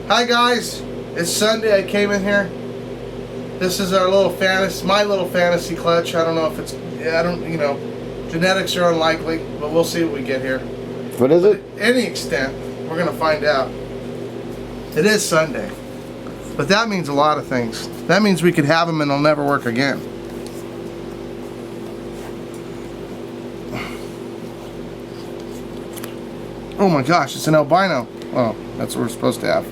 Hi guys, it's Sunday. I came in here. This is our little my little fantasy clutch. I don't know if it's, genetics are unlikely, but we'll see what we get here. What is it? To any extent, we're gonna find out. It is Sunday, but that means a lot of things. That means we could have them and they'll never work again. Oh my gosh, it's an albino. Oh, that's what we're supposed to have.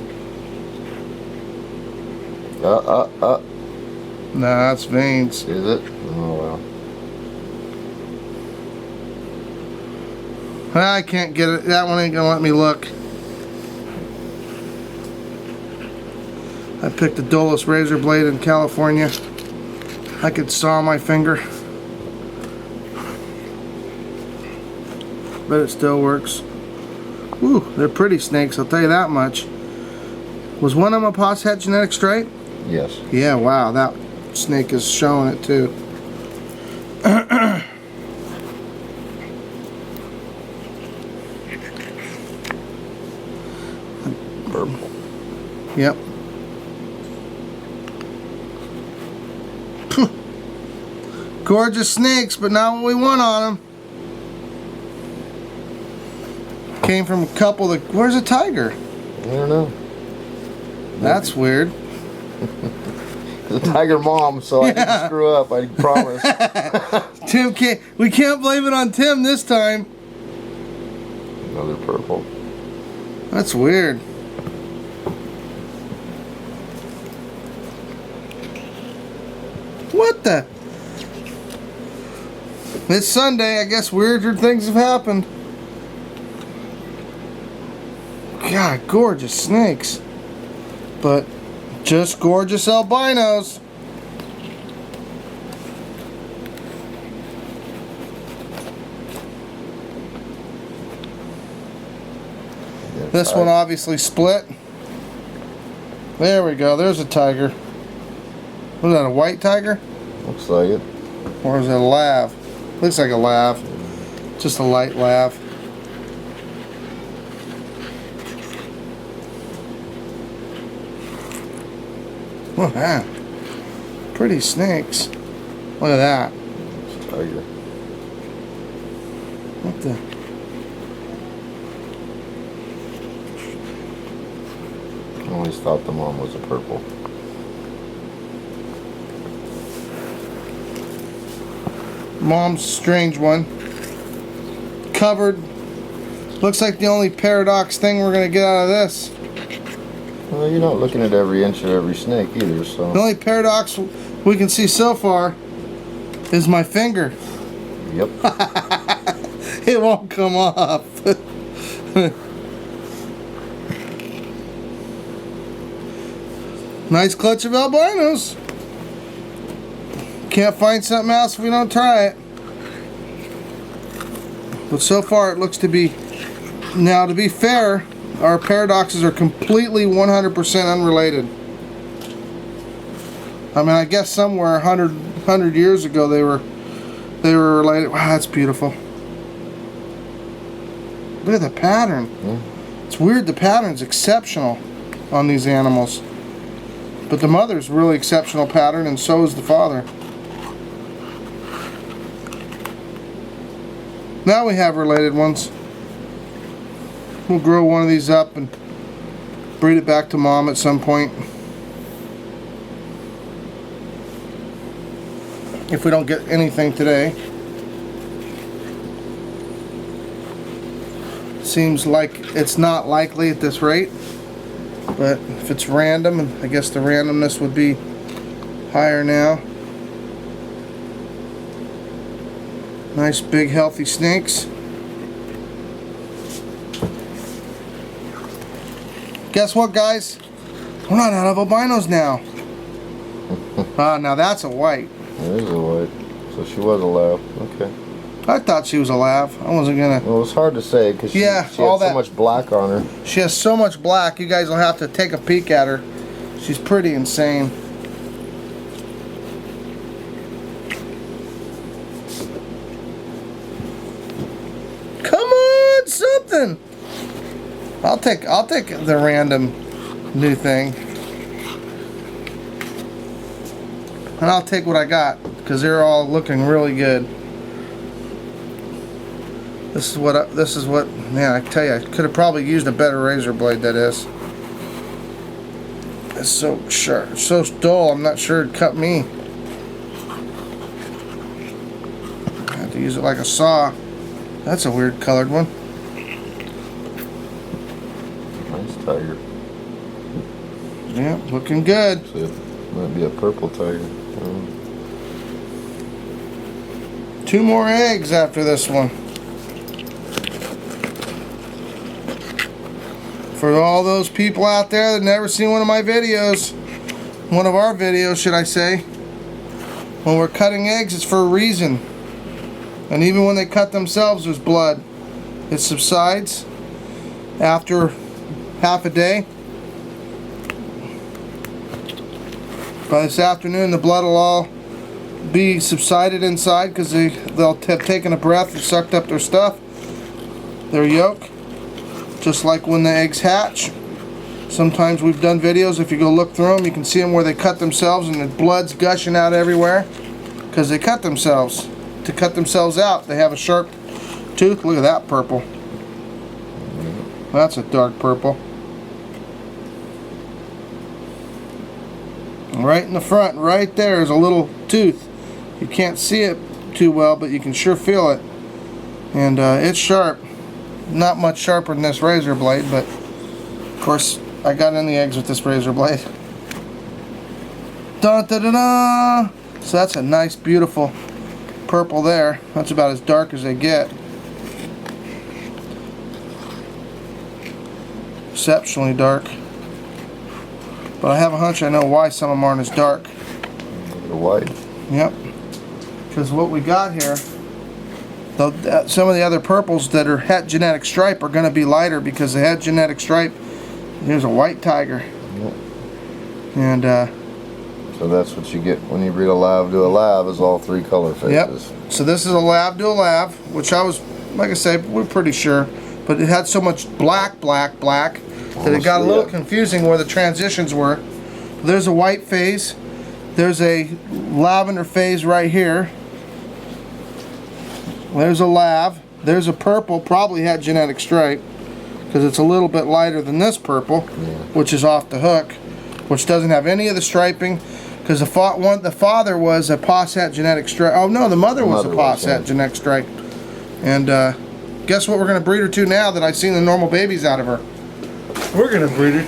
Nah, that's veins. Is it? Oh well. I can't get it. That one ain't gonna let me look. I picked a Dolus razor blade in California. I could saw my finger, but it still works. Ooh, they're pretty snakes, I'll tell you that much. Was one of them a Pos Het genetic stripe? Yes. Yeah, wow, that snake is showing it too. Yep. Gorgeous snakes, but not what we want on them. Came from a couple that. Where's a tiger? I don't know. That's weird. The tiger mom, so I didn't screw up, I promise. Tim can't. We can't blame it on Tim this time. Another purple. That's weird. What the? It's Sunday. I guess weirder things have happened. God, gorgeous snakes. But just gorgeous albinos. This one obviously split. There we go. There's a tiger. Was that a white tiger? Looks like it. Or is it a lav? Looks like a lav. Just a light lav. Look at that. Pretty snakes. Look at that. It's a tiger. What the? I always thought the mom was a purple. Mom's a strange one. Covered. Looks like the only paradox thing we're going to get out of this. Well, you're not looking at every inch of every snake either, so. The only paradox we can see so far is my finger. Yep. It won't come off. Nice clutch of albinos. Can't find something else if we don't try it. But so far it looks to be. Now, to be fair, our paradoxes are completely 100% unrelated. I mean, I guess somewhere 100 years ago they were related. Wow, that's beautiful. Look at the pattern. It's weird. The pattern's exceptional on these animals. But the mother's really exceptional pattern, and so is the father. Now we have related ones. We'll grow one of these up and breed it back to mom at some point. If we don't get anything today. Seems like it's not likely at this rate. But if it's random, and I guess the randomness would be higher now. Nice big healthy snakes. Guess what, guys? We're not out of albinos now. Now that's a white. It is a white. So she was a lav. Okay. I thought she was a lav. I wasn't gonna. Well, it's hard to say because she had so much black on her. She has so much black. You guys will have to take a peek at her. She's pretty insane. Come on, something. I'll take the random new thing. And I'll take what I got because they're all looking really good. This is what, man, I tell you, I could have probably used a better razor blade, that is. It's so sharp, so dull, I'm not sure it'd cut me. I have to use it like a saw. That's a weird colored one. Nice tiger. Yeah, looking good. So might be a purple tiger. 2 more eggs after this one. For all those people out there that never seen one of my videos, one of our videos should I say, when we're cutting eggs it's for a reason. And even when they cut themselves there's blood. It subsides after half a day. By this afternoon the blood will all be subsided inside because they'll have taken a breath and sucked up their stuff, their yolk. Just like when the eggs hatch. Sometimes we've done videos, if you go look through them, you can see them where they cut themselves and the blood's gushing out everywhere. Because they cut themselves. To cut themselves out, they have a sharp tooth. Look at that purple. That's a dark purple. Right in the front, right there is a little tooth. You can't see it too well, but you can sure feel it. And it's sharp. Not much sharper than this razor blade, but of course I got in the eggs with this razor blade. Dun, da, da, da. So that's a nice beautiful purple there. That's about as dark as they get. Exceptionally dark. But I have a hunch I know why some of them aren't as dark. They're white. Yep. Because what we got here, some of the other purples that are het genetic stripe are going to be lighter because the het genetic stripe, here's a white tiger. Yep. And so that's what you get when you breed a lav to a lav, is all 3 color phases. Yep. So this is a lav to a lav, which I was, like I said, we're pretty sure, but it had so much black that it got a little confusing where the transitions were. There's a white phase, there's a lavender phase right here. There's a lav. There's a purple, probably had genetic stripe, because it's a little bit lighter than this purple, which is off the hook, which doesn't have any of the striping, because the father was a Posset genetic stripe. Oh no, the mother was a Posset genetic stripe. And guess what we're going to breed her to now that I've seen the normal babies out of her? We're going to breed her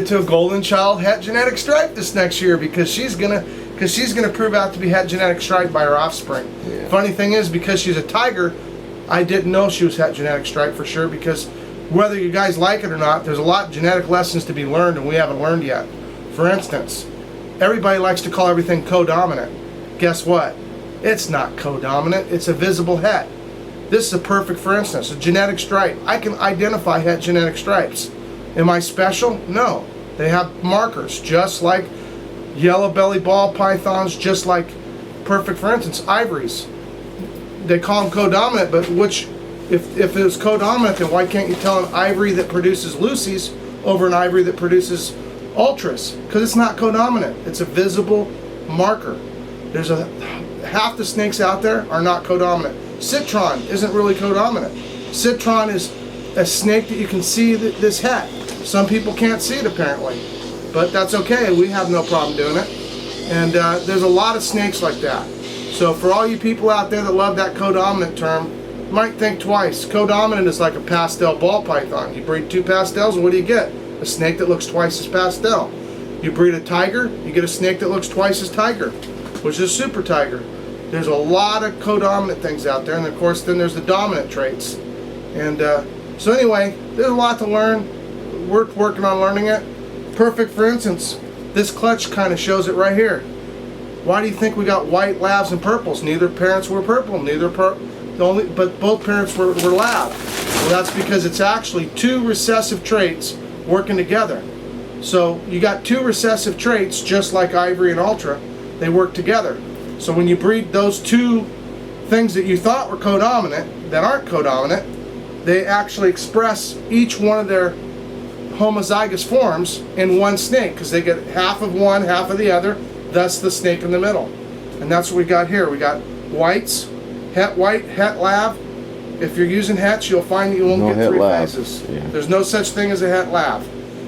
to a golden child het genetic stripe this next year because she's gonna prove out to be het genetic stripe by her offspring. Yeah. Funny thing is, because she's a tiger, I didn't know she was het genetic stripe for sure, because whether you guys like it or not, there's a lot of genetic lessons to be learned and we haven't learned yet. For instance, everybody likes to call everything co-dominant. Guess what? It's not co-dominant, it's a visible het. This is a perfect, for instance, a genetic stripe. I can identify het genetic stripes. Am I special? No. They have markers, just like yellow belly ball pythons, just like, perfect for instance, ivories. They call them co-dominant, but if it was co-dominant, then why can't you tell an ivory that produces Lucy's over an ivory that produces Ultras? Because it's not co-dominant. It's a visible marker. There's half the snakes out there are not co-dominant. Citron isn't really co-dominant. Citron is a snake that you can see this het. Some people can't see it apparently, but that's okay. We have no problem doing it. And there's a lot of snakes like that. So for all you people out there that love that co-dominant term, you might think twice. Co-dominant is like a pastel ball python. You breed 2 pastels and what do you get? A snake that looks twice as pastel. You breed a tiger, you get a snake that looks twice as tiger, which is a super tiger. There's a lot of co-dominant things out there, and of course then there's the dominant traits. And so anyway, there's a lot to learn. We're working on learning it. Perfect, for instance, this clutch kind of shows it right here. Why do you think we got white lavs and purples? Neither parents were purple, but both parents were lav. Well, that's because it's actually 2 recessive traits working together. So you got 2 recessive traits, just like ivory and ultra, they work together. So when you breed those 2 things that you thought were codominant, that aren't codominant, they actually express each one of their homozygous forms in one snake, because they get half of one, half of the other, thus the snake in the middle. And that's what we got here. We got whites, het white, het lav. If you're using hets, you'll find that you won't get 3 phases. Yeah. There's no such thing as a het lav.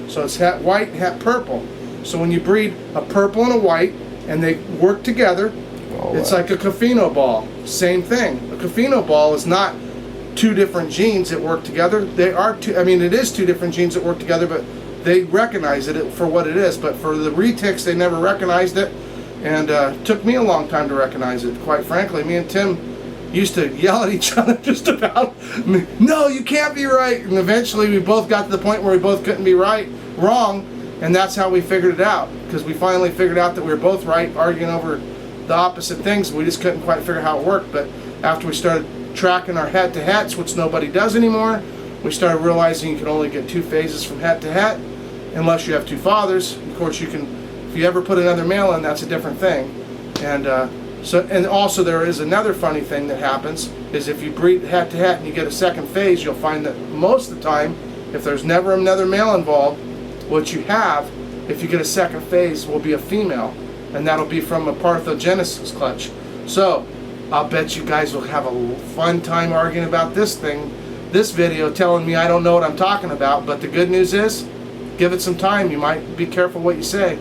So it's het white, het purple. So when you breed a purple and a white, and they work together, it's like a Cofino ball. Same thing. A Cofino ball is not 2 different genes that work together. They are two. I mean, it is 2 different genes that work together, but they recognize it for what it is. But for the retics, they never recognized it, and took me a long time to recognize it. Quite frankly, me and Tim used to yell at each other just about, no, you can't be right. And eventually, we both got to the point where we both couldn't be wrong, and that's how we figured it out. Because we finally figured out that we were both right, arguing over the opposite things. We just couldn't quite figure out how it worked. But after we started tracking our het to hets, which nobody does anymore, we started realizing you can only get 2 phases from het to het unless you have 2 fathers. Of course, you can, if you ever put another male in, that's a different thing. And and also there is another funny thing that happens, is if you breed het to het and you get a second phase, you'll find that most of the time, if there's never another male involved, what you have, if you get a second phase, will be a female, and that'll be from a parthenogenesis clutch. So I'll bet you guys will have a fun time arguing about this video, telling me I don't know what I'm talking about. But the good news is, give it some time. You might be careful what you say.